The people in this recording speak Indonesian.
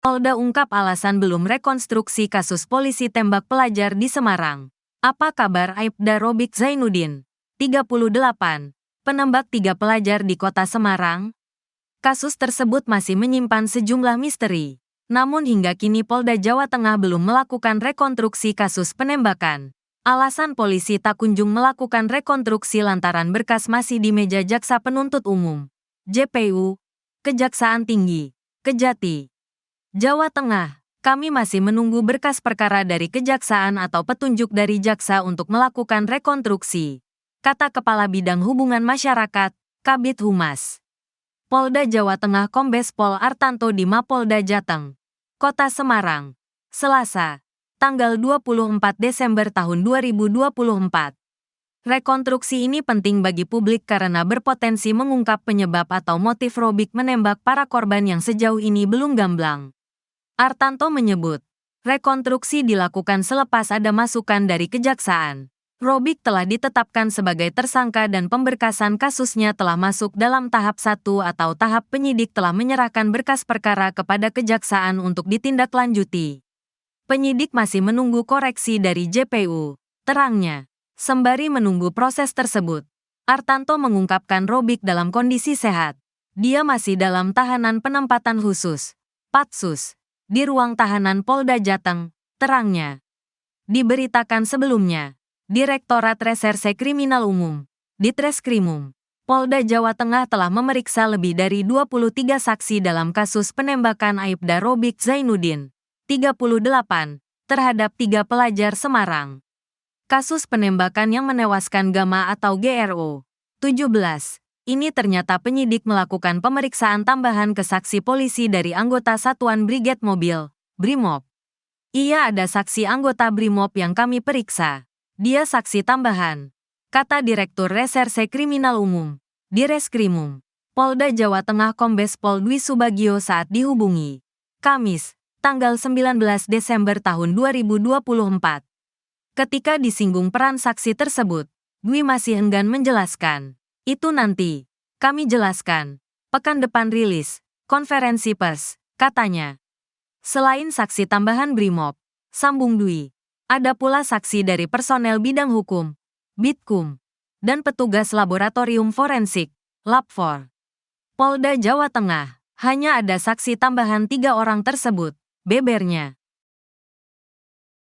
Polda ungkap alasan belum rekonstruksi kasus polisi tembak pelajar di Semarang. Apa kabar Aibda Robik Zainuddin, 38, penembak 3 pelajar di kota Semarang? Kasus tersebut masih menyimpan sejumlah misteri. Namun hingga kini Polda Jawa Tengah belum melakukan rekonstruksi kasus penembakan. Alasan polisi tak kunjung melakukan rekonstruksi lantaran berkas masih di meja Jaksa Penuntut Umum, JPU, Kejaksaan Tinggi, Kejati, Jawa Tengah. Kami masih menunggu berkas perkara dari Kejaksaan atau petunjuk dari Jaksa untuk melakukan rekonstruksi, kata Kepala Bidang Hubungan Masyarakat, Kabid Humas Polda Jawa Tengah Kombes Pol Artanto di Mapolda Jateng, Kota Semarang, Selasa, tanggal 24 Desember tahun 2024. Rekonstruksi ini penting bagi publik karena berpotensi mengungkap penyebab atau motif Robik menembak para korban yang sejauh ini belum gamblang. Artanto menyebut, rekonstruksi dilakukan selepas ada masukan dari Kejaksaan. Robik telah ditetapkan sebagai tersangka dan pemberkasan kasusnya telah masuk dalam tahap 1 atau tahap penyidik telah menyerahkan berkas perkara kepada Kejaksaan untuk ditindaklanjuti. Penyidik masih menunggu koreksi dari JPU, terangnya. Sembari menunggu proses tersebut, Artanto mengungkapkan Robik dalam kondisi sehat. Dia masih dalam tahanan penempatan khusus, Patsus, di ruang tahanan Polda Jateng, terangnya. Diberitakan sebelumnya, Direktorat Reserse Kriminal Umum, Ditreskrimum, Polda Jawa Tengah telah memeriksa lebih dari 23 saksi dalam kasus penembakan Aibda Robik Zainuddin, 38, terhadap 3 pelajar Semarang. Kasus penembakan yang menewaskan Gama atau GRO, 17. Ini ternyata penyidik melakukan pemeriksaan tambahan ke saksi polisi dari anggota Satuan Brigade Mobil, Brimob. Iya, ada saksi anggota Brimob yang kami periksa. Dia saksi tambahan, kata Direktur Reserse Kriminal Umum, Direskrimum, Polda Jawa Tengah Kombes Pol Dwi Subagio saat dihubungi, Kamis, tanggal 19 Desember tahun 2024. Ketika disinggung peran saksi tersebut, Dwi masih enggan menjelaskan. Itu nanti, kami jelaskan. Pekan depan rilis, konferensi pers, katanya. Selain saksi tambahan Brimob, sambung Dwi, ada pula saksi dari personel bidang hukum, Bitkum, dan petugas laboratorium forensik, Lab4. Polda Jawa Tengah, hanya ada saksi tambahan 3 orang tersebut, bebernya.